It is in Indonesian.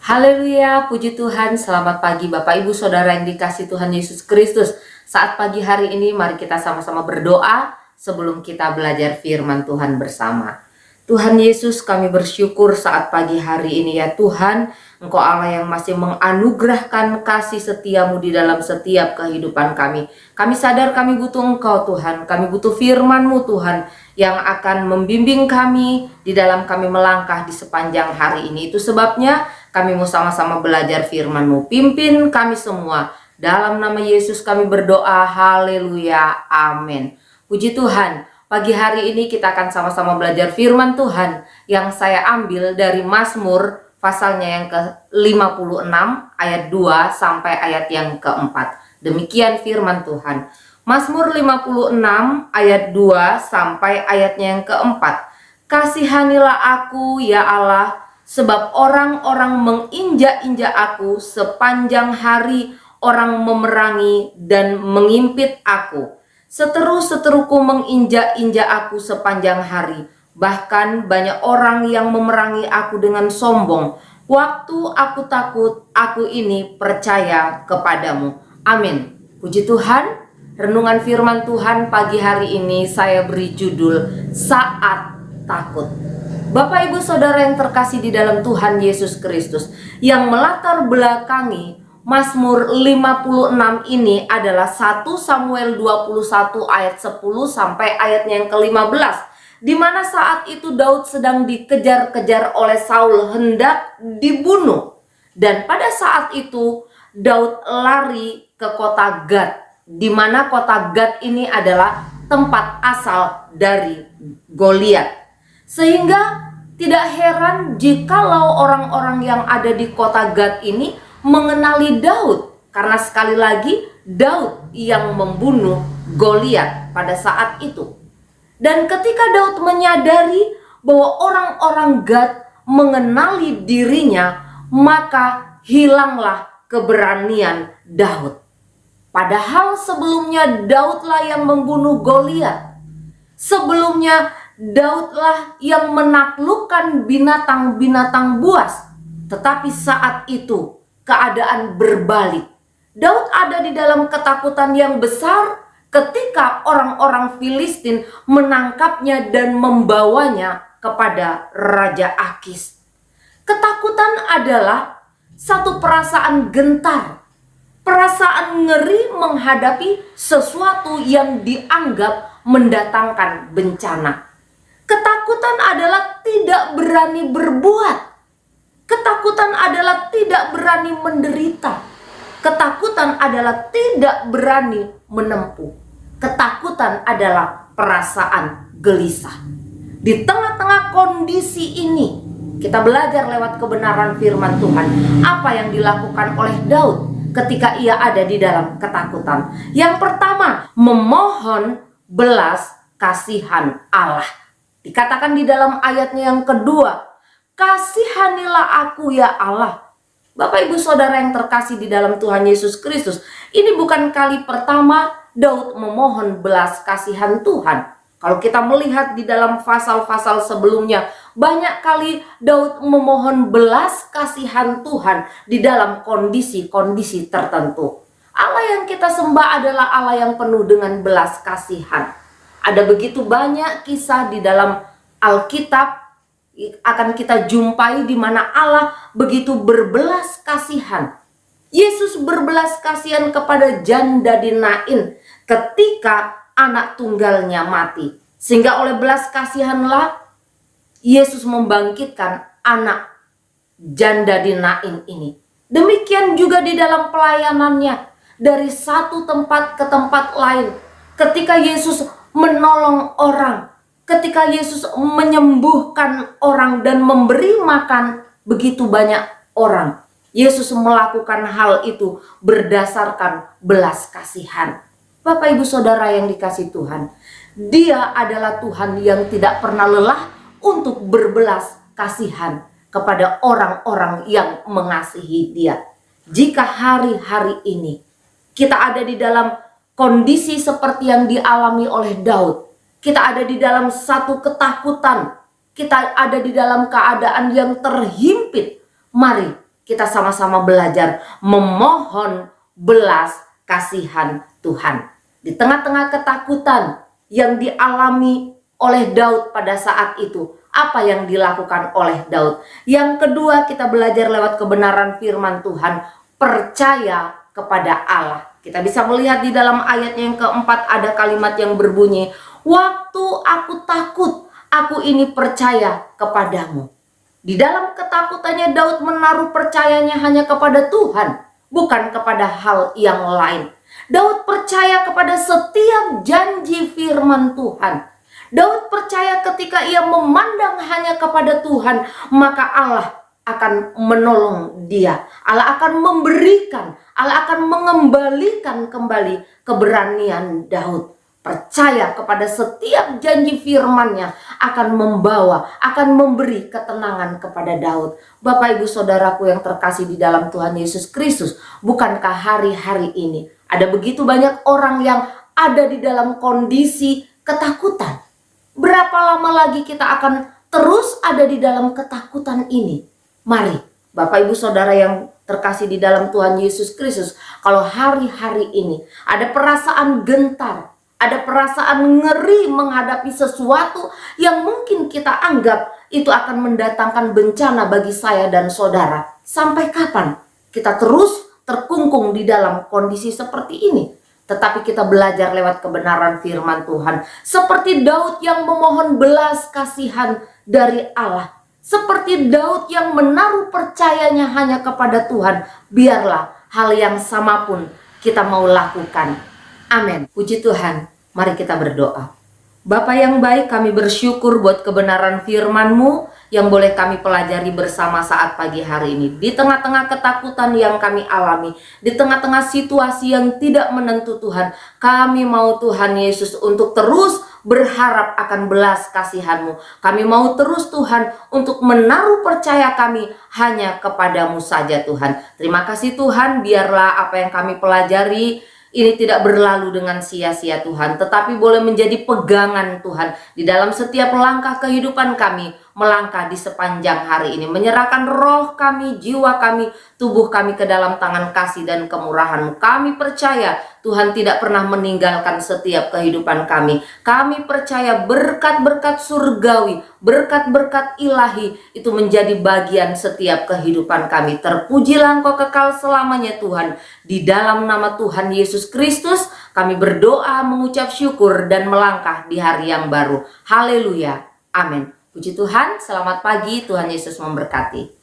Haleluya, puji Tuhan, selamat pagi Bapak Ibu Saudara yang dikasihi Tuhan Yesus Kristus. Saat pagi hari ini mari kita sama-sama berdoa sebelum kita belajar firman Tuhan bersama. Tuhan Yesus, kami bersyukur saat pagi hari ini ya Tuhan, Engkau Allah yang masih menganugerahkan kasih setiamu di dalam setiap kehidupan kami. Kami sadar kami butuh Engkau Tuhan, kami butuh firman-Mu Tuhan yang akan membimbing kami di dalam kami melangkah di sepanjang hari ini. Itu sebabnya kami mau sama-sama belajar firman-Mu. Pimpin kami semua. Dalam nama Yesus kami berdoa. Haleluya. Amin. Puji Tuhan. Pagi hari ini kita akan sama-sama belajar firman Tuhan yang saya ambil dari Mazmur pasalnya yang ke-56 ayat 2 sampai ayat yang ke-4. Demikian firman Tuhan. Mazmur 56 ayat 2 sampai ayatnya yang ke-4. Kasihanilah aku ya Allah, sebab orang-orang menginjak-injak aku sepanjang hari, orang memerangi dan mengimpit aku. Seteru-seteruku menginjak-injak aku sepanjang hari. Bahkan banyak orang yang memerangi aku dengan sombong. Waktu aku takut, aku ini percaya kepadamu. Amin. Puji Tuhan. Renungan firman Tuhan pagi hari ini saya beri judul Saat Takut. Bapak Ibu Saudara yang terkasih di dalam Tuhan Yesus Kristus, yang melatar belakangi Mazmur 56 ini adalah 1 Samuel 21 ayat 10 sampai ayatnya yang ke-15, di mana saat itu Daud sedang dikejar-kejar oleh Saul hendak dibunuh. Dan pada saat itu Daud lari ke kota Gad, di mana kota Gad ini adalah tempat asal dari Goliat. Sehingga tidak heran jikalau orang-orang yang ada di kota Gad ini mengenali Daud, karena sekali lagi Daud yang membunuh Goliat pada saat itu. Dan ketika Daud menyadari bahwa orang-orang Gad mengenali dirinya, maka hilanglah keberanian Daud. Padahal sebelumnya Daudlah yang membunuh Goliat. Sebelumnya Daudlah yang menaklukkan binatang-binatang buas. Tetapi saat itu keadaan berbalik. Daud ada di dalam ketakutan yang besar ketika orang-orang Filistin menangkapnya dan membawanya kepada Raja Akis. Ketakutan adalah satu perasaan gentar, perasaan ngeri menghadapi sesuatu yang dianggap mendatangkan bencana. Ketakutan adalah tidak berani berbuat. Ketakutan adalah tidak berani menderita. Ketakutan adalah tidak berani menempuh. Ketakutan adalah perasaan gelisah. Di tengah-tengah kondisi ini, kita belajar lewat kebenaran firman Tuhan apa yang dilakukan oleh Daud ketika ia ada di dalam ketakutan. Yang pertama, memohon belas kasihan Allah. Dikatakan di dalam ayatnya yang kedua, kasihanilah aku ya Allah. Bapak Ibu Saudara yang terkasih di dalam Tuhan Yesus Kristus, ini bukan kali pertama Daud memohon belas kasihan Tuhan. Kalau kita melihat di dalam pasal-pasal sebelumnya, banyak kali Daud memohon belas kasihan Tuhan di dalam kondisi-kondisi tertentu. Allah yang kita sembah adalah Allah yang penuh dengan belas kasihan. Ada begitu banyak kisah di dalam Alkitab akan kita jumpai di mana Allah begitu berbelas kasihan. Yesus berbelas kasihan kepada janda di Nain ketika anak tunggalnya mati. Sehingga oleh belas kasihanlah Yesus membangkitkan anak janda di Nain ini. Demikian juga di dalam pelayanannya, dari satu tempat ke tempat lain. Ketika Yesus menolong orang, ketika Yesus menyembuhkan orang dan memberi makan begitu banyak orang, Yesus melakukan hal itu berdasarkan belas kasihan. Bapak Ibu Saudara yang dikasihi Tuhan, Dia adalah Tuhan yang tidak pernah lelah untuk berbelas kasihan kepada orang-orang yang mengasihi Dia. Jika hari-hari ini kita ada di dalam kondisi seperti yang dialami oleh Daud, kita ada di dalam satu ketakutan, kita ada di dalam keadaan yang terhimpit, mari kita sama-sama belajar memohon belas kasihan Tuhan. Di tengah-tengah ketakutan yang dialami oleh Daud pada saat itu, apa yang dilakukan oleh Daud? Yang kedua, kita belajar lewat kebenaran firman Tuhan, percaya kepada Allah. Kita bisa melihat di dalam ayat yang keempat ada kalimat yang berbunyi, waktu aku takut, aku ini percaya kepadamu. Di dalam ketakutannya Daud menaruh percayanya hanya kepada Tuhan, bukan kepada hal yang lain. Daud percaya kepada setiap janji firman Tuhan. Daud percaya ketika ia memandang hanya kepada Tuhan, maka Allah akan menolong dia. Allah akan memberikan, Allah akan mengembalikan kembali keberanian Daud. Percaya kepada setiap janji firman-Nya akan membawa, akan memberi ketenangan kepada Daud. Bapak ibu saudaraku yang terkasih di dalam Tuhan Yesus Kristus, bukankah hari-hari ini ada begitu banyak orang yang ada di dalam kondisi ketakutan? Berapa lama lagi kita akan terus ada di dalam ketakutan ini? Mari Bapak ibu saudara yang terkasih di dalam Tuhan Yesus Kristus, kalau hari-hari ini ada perasaan gentar, ada perasaan ngeri menghadapi sesuatu yang mungkin kita anggap itu akan mendatangkan bencana bagi saya dan saudara. Sampai kapan kita terus terkungkung di dalam kondisi seperti ini? Tetapi kita belajar lewat kebenaran firman Tuhan. Seperti Daud yang memohon belas kasihan dari Allah. Seperti Daud yang menaruh percayanya hanya kepada Tuhan. Biarlah hal yang sama pun kita mau lakukan. Amin. Puji Tuhan. Mari kita berdoa. Bapa yang baik, kami bersyukur buat kebenaran firman-Mu yang boleh kami pelajari bersama saat pagi hari ini. Di tengah-tengah ketakutan yang kami alami, di tengah-tengah situasi yang tidak menentu Tuhan, kami mau Tuhan Yesus untuk terus berharap akan belas kasihan-Mu. Kami mau terus Tuhan untuk menaruh percaya kami hanya kepadamu saja Tuhan. Terima kasih Tuhan, biarlah apa yang kami pelajari ini tidak berlalu dengan sia-sia Tuhan, tetapi boleh menjadi pegangan Tuhan di dalam setiap langkah kehidupan kami, melangkah di sepanjang hari ini, menyerahkan roh kami, jiwa kami, tubuh kami ke dalam tangan kasih dan kemurahan-Mu. Kami percaya Tuhan tidak pernah meninggalkan setiap kehidupan kami. Kami percaya berkat-berkat surgawi, berkat-berkat ilahi itu menjadi bagian setiap kehidupan kami. Terpujilah Engkau kekal selamanya Tuhan. Di dalam nama Tuhan Yesus Kristus kami berdoa, mengucap syukur dan melangkah di hari yang baru. Haleluya. Amin. Puji Tuhan, selamat pagi, Tuhan Yesus memberkati.